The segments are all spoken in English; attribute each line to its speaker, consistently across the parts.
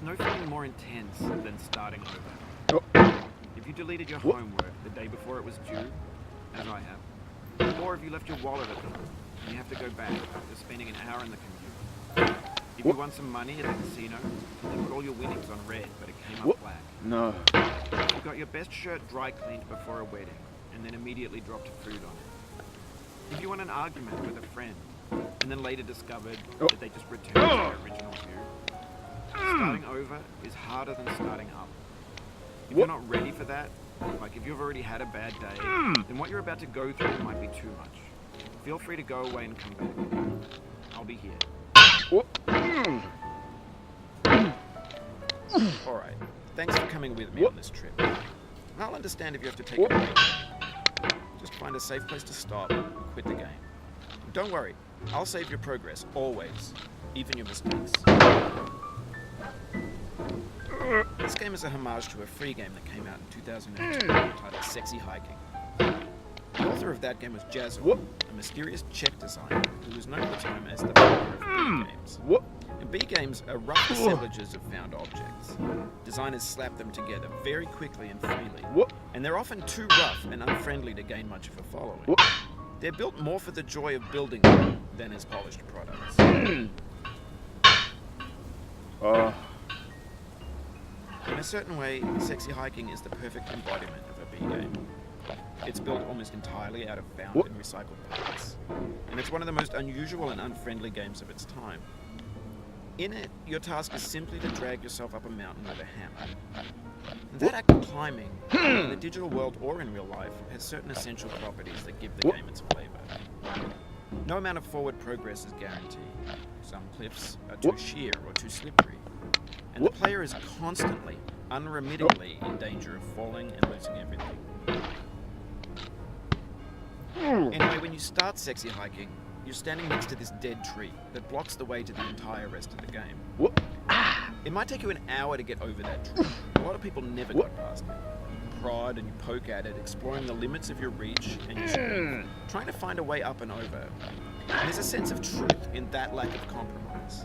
Speaker 1: no feeling more intense than starting over.
Speaker 2: Oh.
Speaker 1: If you deleted your homework the day before it was due, as I have, or if you left your wallet at home and you have to go back after spending an hour in the commute. If you won some money at the casino and you put all your winnings on red but it came up black.
Speaker 2: No.
Speaker 1: You got your best shirt dry cleaned before a wedding and then immediately dropped food on it. If you won an argument with a friend and then later discovered that they just returned to their original view, starting over is harder than starting up. If you're not ready for that, like if you've already had a bad day, then what you're about to go through might be too much. Feel free to go away and come back. I'll be here. Alright, thanks for coming with me on this trip. I'll understand if you have to take a break. Just find a safe place to stop and quit the game. Don't worry, I'll save your progress, always, even your mistakes. This game is a homage to a free game that came out in 2002 titled Sexy Hiking. The author of that game was Jazzo, a mysterious Czech designer who was known at the time as the father of B-games. And B-games are rough assemblages of found objects. Designers slap them together very quickly and freely, and they're often too rough and unfriendly to gain much of a following. They're built more for the joy of building them than as polished products. In a certain way, Sexy Hiking is the perfect embodiment of a B-game. It's built almost entirely out of found and recycled parts, and it's one of the most unusual and unfriendly games of its time. In it, your task is simply to drag yourself up a mountain with a hammer. And that act of climbing, in the digital world or in real life, has certain essential properties that give the game its flavor. No amount of forward progress is guaranteed. Some cliffs are too sheer or too slippery, and the player is constantly, unremittingly in danger of falling and losing everything. Anyway, when you start Sexy Hiking, you're standing next to this dead tree that blocks the way to the entire rest of the game. It might take you an hour to get over that tree. A lot of people never got past it. You prod and you poke at it, exploring the limits of your reach and your strength, trying to find a way up and over. And there's a sense of truth in that lack of compromise.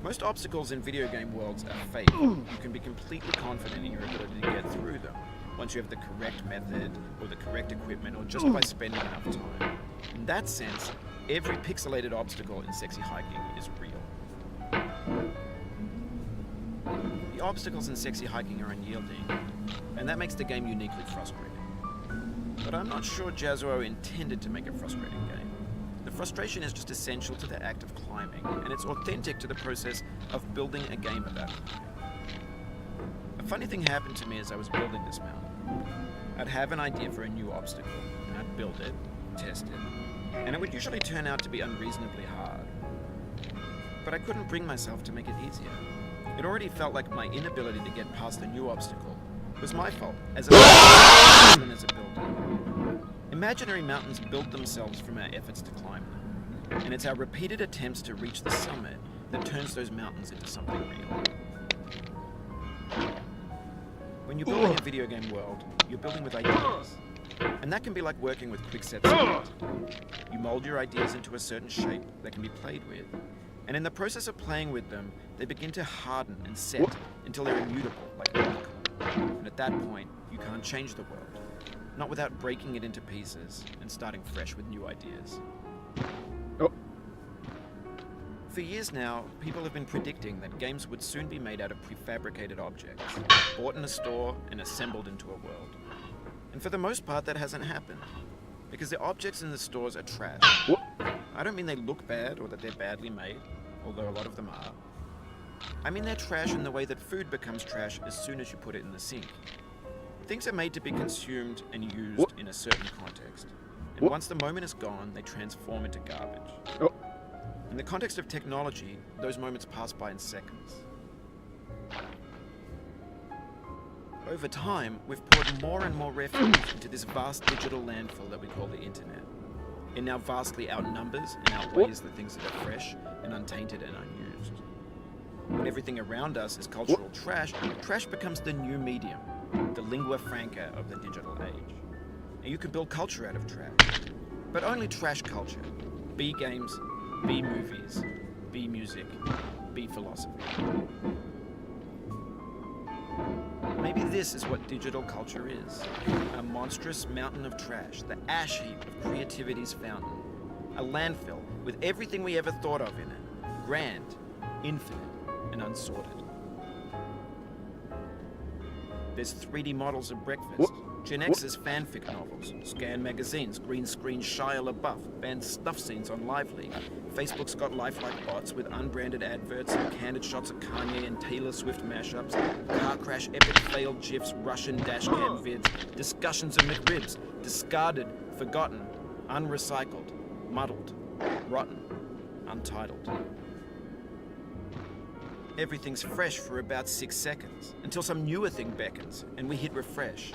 Speaker 1: Most obstacles in video game worlds are fake. You can be completely confident in your ability to get through them once you have the correct method or the correct equipment or just by spending enough time. In that sense, every pixelated obstacle in Sexy Hiking is real. The obstacles in Sexy Hiking are unyielding, and that makes the game uniquely frustrating. But I'm not sure Jazzo intended to make a frustrating game. The frustration is just essential to the act of climbing, and it's authentic to the process of building a game about climbing. A funny thing happened to me as I was building this mountain. I'd have an idea for a new obstacle, and I'd build it, test it, and it would usually turn out to be unreasonably hard. But I couldn't bring myself to make it easier. It already felt like my inability to get past the new obstacle was my fault as a builder. Imaginary mountains build themselves from our efforts to climb them, and it's our repeated attempts to reach the summit that turns those mountains into something real. When you're building a video game world, you're building with ideas. And that can be like working with quick-set cement. You mold your ideas into a certain shape that can be played with. And in the process of playing with them, they begin to harden and set until they're immutable, like rock. And at that point, you can't change the world. Not without breaking it into pieces and starting fresh with new ideas. For years now, people have been predicting that games would soon be made out of prefabricated objects, bought in a store and assembled into a world. And for the most part, that hasn't happened, because the objects in the stores are trash. I don't mean they look bad or that they're badly made, although a lot of them are. I mean they're trash in the way that food becomes trash as soon as you put it in the sink. Things are made to be consumed and used in a certain context, and once the moment is gone, they transform into garbage. In the context of technology, those moments pass by in seconds. Over time, we've poured more and more refuge into this vast digital landfill that we call the internet. It now vastly outnumbers and outweighs the things that are fresh and untainted and unused. When everything around us is cultural trash, trash becomes the new medium, the lingua franca of the digital age. And you can build culture out of trash, but only trash culture. B games, B movies, B music, B philosophy. Maybe this is what digital culture is. A monstrous mountain of trash, the ash heap of creativity's fountain. A landfill with everything we ever thought of in it. Grand, infinite, and unsorted. There's 3D models of breakfast, Gen X's fanfic novels, scan magazines, green screen Shia LaBeouf, banned snuff scenes on Live League. Facebook's got lifelike bots with unbranded adverts and candid shots of Kanye and Taylor Swift mashups, car crash epic failed GIFs, Russian dashcam vids, discussions of McRibs, discarded, forgotten, unrecycled, muddled, rotten, untitled. Everything's fresh for about 6 seconds, until some newer thing beckons, and we hit refresh.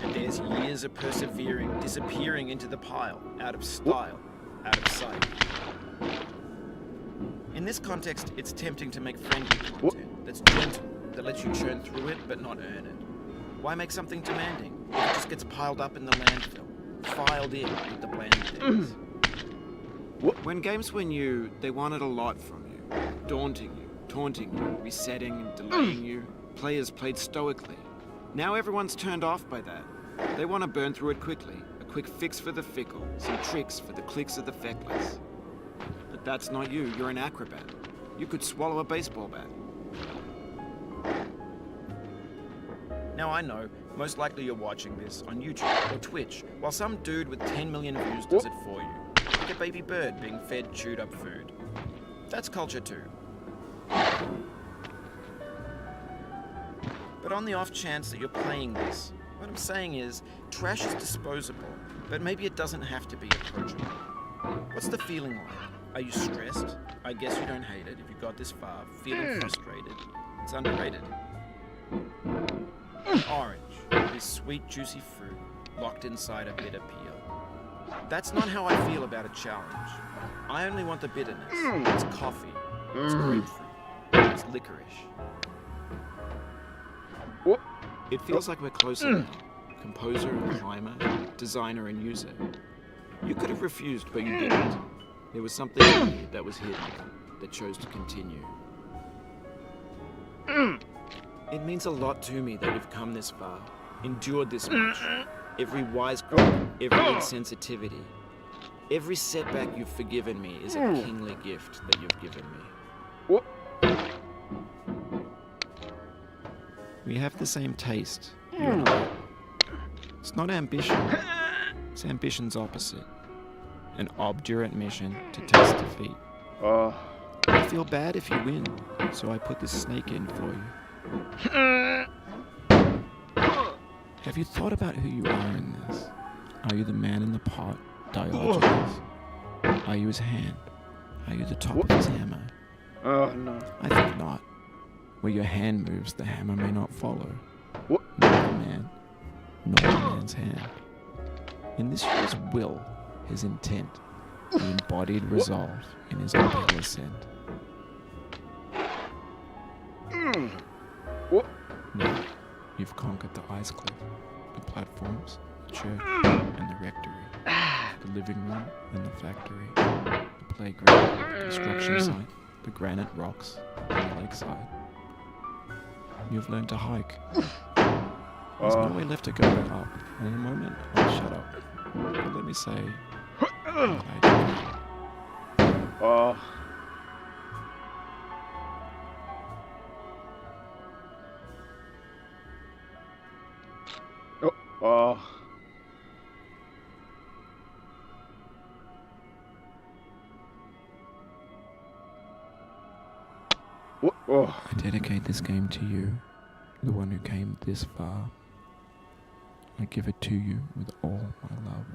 Speaker 1: And there's years of persevering, disappearing into the pile, out of style, out of sight. In this context, it's tempting to make friendly content that's gentle, that lets you churn through it but not earn it. Why make something demanding? It just gets piled up in the landfill, filed in with the bland things. When games were new, they wanted a lot from you, daunting you, taunting you, resetting and delaying you. Players played stoically. Now everyone's turned off by that. They want to burn through it quickly. A quick fix for the fickle, some tricks for the clicks of the feckless. But that's not you. You're an acrobat. You could swallow a baseball bat. Now I know, most likely you're watching this on YouTube or Twitch, while some dude with 10 million views does it for you. Like a baby bird being fed chewed up food. That's culture too. But on the off chance that you're playing this, what I'm saying is, trash is disposable, but maybe it doesn't have to be approachable. What's the feeling like? Are you stressed? I guess you don't hate it if you got this far. Feeling frustrated? It's underrated. Orange, this sweet juicy fruit, locked inside a bitter peel. That's not how I feel about a challenge. I only want the bitterness. It's coffee. It's grapefruit. It's licorice. It feels like we're closer now. Composer and climber, designer and user. You could have refused, but you didn't. There was something in you that was hidden, that chose to continue. It means a lot to me that you've come this far, endured this much. Every wisecrack, every insensitivity, every setback you've forgiven me is a kingly gift that you've given me. We have the same taste, you and I. It's not ambition. It's ambition's opposite. An obdurate mission to taste defeat. I feel bad if you win, so I put this snake in for you. Have you thought about who you are in this? Are you the man in the pot, Diogenes? Are you his hand? Are you the top of his hammer?
Speaker 2: No.
Speaker 1: I think not. Where your hand moves, the hammer may not follow. Nor the man, nor the man's hand. In this year's will, his intent, the embodied resolve in his uphill ascent. Now, you've conquered the ice cliff, the platforms, the church, and the rectory, the living room and the factory, the playground, the construction site, the granite rocks, and the lakeside. You've learned to hike. There's no way left to go but up, and in a moment, I'll shut up. But let me say, I'm glad you came. I dedicate this game to you, the one who came this far. I give it to you with all my love.